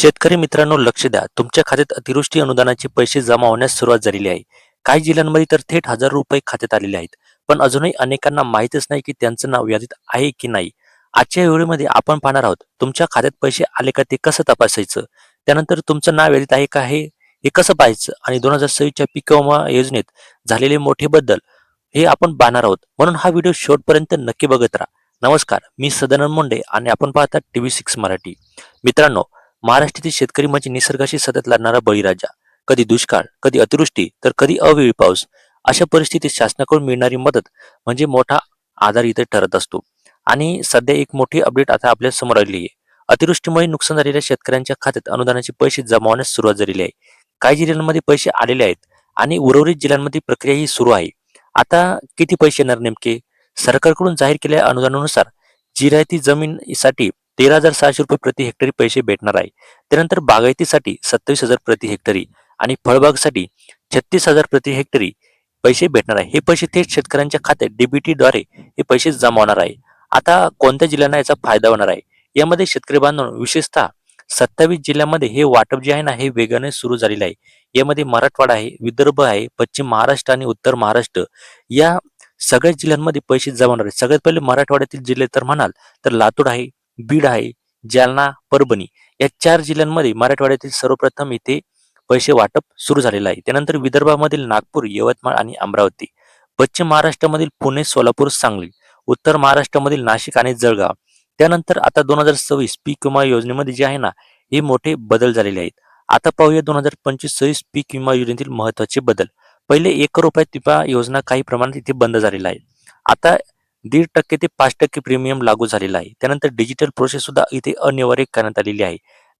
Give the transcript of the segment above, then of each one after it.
शेतकरी मित्रांनो लक्ष द्या. तुमच्या खात्यात अतिवृष्टी अनुदानाचे पैसे जमा होण्यास सुरुवात झालेली आहे. काही जिल्ह्यांमध्ये तर थेट हजार रुपये खात्यात आलेले आहेत. पण अजूनही अनेकांना माहीतच नाही की त्यांचं नाव यादीत आहे की नाही. आजच्या व्हिडिओमध्ये आपण पाहणार आहोत तुमच्या खात्यात पैसे आले का ते कसं तपासायचं. त्यानंतर तुमचं नाव यादीत आहे का हे कसं पाहायचं आणि 2026च्या पीक विमा योजनेत झालेले मोठे बदल हे आपण पाहणार आहोत. म्हणून हा व्हिडिओ शेवटपर्यंत नक्की बघत राहा. नमस्कार, मी सदानंद मुंडे आणि आपण पाहतात TV6 मराठी. मित्रांनो, महाराष्ट्रातील शेतकरी म्हणजे निसर्गाशी सतत लढणारा बळीराजा. कधी दुष्काळ, कधी अतिवृष्टी, तर कधी अवेळी पाऊस. अशा परिस्थितीत शासनाकडून मिळणारी मदत म्हणजे मोठा आधार इथे ठरत असतो. आणि सध्या एक मोठी अपडेट आता आपल्या समोर आली आहे. अतिवृष्टीमुळे नुकसान झालेल्या शेतकऱ्यांच्या खात्यात अनुदानाचे पैसे जमा होण्यास सुरुवात झालेली आहे. काही जिल्ह्यांमध्ये पैसे आलेले आहेत आणि उर्वरित जिल्ह्यांमध्ये प्रक्रिया ही सुरू आहे. आता किती पैसे येणार नेमके? सरकारकडून जाहीर केलेल्या अनुदानानुसार जिरायती जमीनसाठी 13,600 रुपये प्रति हेक्टरी पैसे भेटणार आहे. त्यानंतर बागायतीसाठी 27,000 प्रति हेक्टरी आणि फळबागसाठी 36,000 प्रति हेक्टरी पैसे भेटणार आहे. हे पैसे थेट शेतकऱ्यांच्या खात्यात DBT द्वारे हे पैसे जमा होणार आहे. आता कोणत्या जिल्ह्यांना याचा फायदा होणार आहे? यामध्ये शेतकरी बांधवांनो विशेषतः 27 जिल्ह्यांमध्ये हे वाटप जे आहे ना हे वेगाने सुरू झालेले आहे. यामध्ये मराठवाडा आहे, विदर्भ आहे, पश्चिम महाराष्ट्र आणि उत्तर महाराष्ट्र या सगळ्या जिल्ह्यांमध्ये पैसे जमा होणार आहेत. सगळ्यात पहिले मराठवाड्यातील जिल्हे तर म्हणाल तर लातूर आहे, बीड आहे, जालना, परभणी या 4 जिल्ह्यांमध्ये मराठवाड्यातील सर्वप्रथम इथे पैसे वाटप सुरू झालेलं आहे. त्यानंतर विदर्भामधील नागपूर, यवतमाळ आणि अमरावती, पश्चिम महाराष्ट्रामधील पुणे, सोलापूर, सांगली, उत्तर महाराष्ट्रामधील नाशिक आणि जळगाव. त्यानंतर आता 2026 पीक विमा योजनेमध्ये जे आहे ना हे मोठे बदल झालेले आहेत. आता पाहूया 2025-26 पीक विमा योजनेतील महत्वाचे बदल. पहिले 1 रुपयात विमा योजना काही प्रमाणात इथे बंद झालेला आहे. आता 1.5% ते 5% प्रीमियम लागू झालेला आहे. त्यानंतर डिजिटल प्रोसेस सुद्धा इथे अनिवार्य करण्यात आलेली आहे.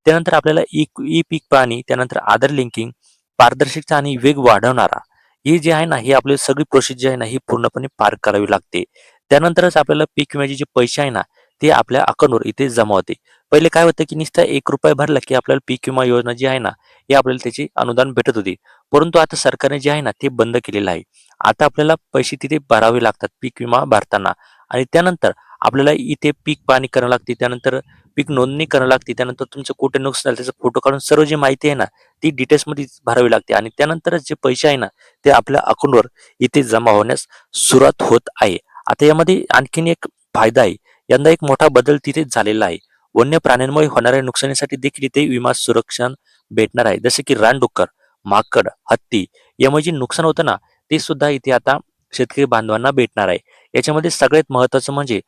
त्यानंतर आपल्याला ई पीक पाहणी, त्यानंतर आधार लिंकिंग, पारदर्शकता आणि वेग वाढवणारा हे जे आहे ना हे आपली सगळी प्रोसेस जी आहे ना ही पूर्णपणे पार करावी लागते. त्यानंतरच आपल्याला पीक विम्याचे जे पैसे आहे ना ते आपल्या अकाउंटवर इथे जमा होते. पहिले काय होतं की नुसता 1 रुपया भरला की आपल्याला पीक विमा योजना जी आहे ना हे आपल्याला त्याचे अनुदान भेटत होते. परंतु आता सरकारने जे आहे ना ते बंद केलेलं आहे. आता आपल्याला पैसे तिथे भरावे लागतात पीक विमा भरताना आणि त्यानंतर आपल्याला इथे पीक पाहणी करावी लागते. त्यानंतर पीक नोंदणी करावी लागते. त्यानंतर तुमचं कुठे नुकसान झालं त्याचा फोटो काढून सर्व जी माहिती आहे ना ती डिटेल्समध्ये भरावी लागते आणि त्यानंतरच जे पैसे आहे ना ते आपल्या अकाउंटवर इथे जमा होण्यास सुरुवात होत आहे. आता यामध्ये आणखीन एक फायदा आहे. यंदा एक मोठा बदल तिथे झालेला आहे. वन्य प्राण्यांमुळे होणाऱ्या नुकसानीसाठी देखील इथे विमा संरक्षण भेटणार आहे. जसे की रानडुक्कर, माकड, हत्ती यामुळे जे नुकसान होतं ना ते सुद्धा इथे आता शेतकरी बांधवांना भेटणार आहे. याच्यामध्ये सगळ्यात महत्वाचं म्हणजे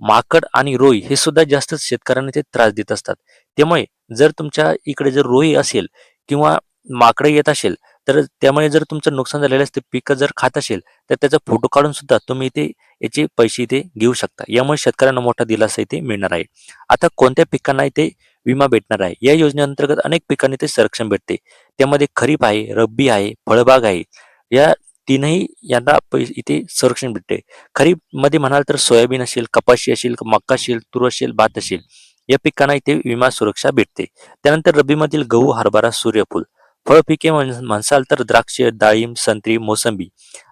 माकड आणि रोई हे सुद्धा जास्त शेतकऱ्यांना ते त्रास देत असतात. त्यामुळे जर तुमच्या इकडे जर रोई असेल किंवा माकडं येत असेल तर त्यामुळे जर तुमचं नुकसान झालेलं असते पिकं जर खात असेल तर त्याचा फोटो काढून सुद्धा तुम्ही इथे याचे पैसे इथे घेऊ शकता. यामुळे शेतकऱ्यांना मोठा दिलासा इथे मिळणार आहे. आता कोणत्या पिकांना इथे विमा भेटणार आहे? या योजनेअंतर्गत अनेक पिकांना ते संरक्षण भेटते. त्यामध्ये खरीप आहे, रब्बी आहे, फळबाग आहे. या तीनही यांना इथे संरक्षण भेटते. खरीप मध्ये म्हणाल तर सोयाबीन असेल, कपाशी असेल, मका असेल, तूर असेल, भात असेल या पिकांना इथे विमा सुरक्षा भेटते. त्यानंतर रब्बीमधील गहू, हरभरा, सूर्यफूल. फळपिके म्हणसाल तर द्राक्ष, डाळिंब, संत्री, मोसंबी.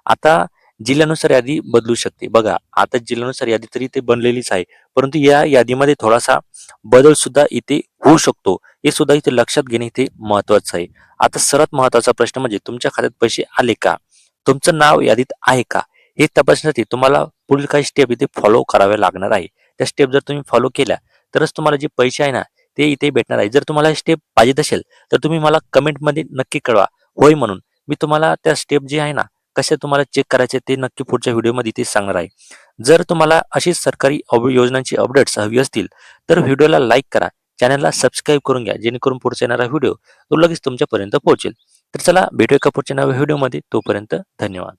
आता जिल्ह्यानुसार यादी बदलू शकते. बघा आता जिल्ह्यानुसार यादी तरी इथे बनलेलीच आहे. परंतु या यादीमध्ये थोडासा बदल सुद्धा इथे होऊ शकतो. हे सुद्धा इथे लक्षात घेणे इथे महत्वाचं आहे. आता सर्वात महत्वाचा प्रश्न म्हणजे तुमच्या खात्यात पैसे आले का? तुमचं नाव यादीत आहे का? हे तपासण्यासाठी तुम्हाला पुढील काही स्टेप इथे फॉलो कराव्या लागणार आहे. त्या स्टेप जर तुम्ही फॉलो केल्या तरच तुम्हाला जे पैसे आहे ना ते इथे भेटणार आहे. जर तुम्हाला स्टेप पाहिजेत असेल तर तुम्ही मला कमेंटमध्ये नक्की कळवा होय म्हणून. मी तुम्हाला त्या स्टेप जे आहे ना कशा तुम्हाला चेक करायचे ते नक्की पुढच्या व्हिडिओमध्ये इथे सांगणार आहे. जर तुम्हाला अशीच सरकारी योजनांची अपडेट्स हवी असतील तर व्हिडिओला लाईक करा, चॅनलला सबस्क्राईब करून घ्या जेणेकरून पुढचा येणारा व्हिडिओ तो लगेच तुमच्यापर्यंत पोहोचेल. तर चला भेटूया एका पुढच्या नव्या व्हिडिओमध्ये. तोपर्यंत धन्यवाद.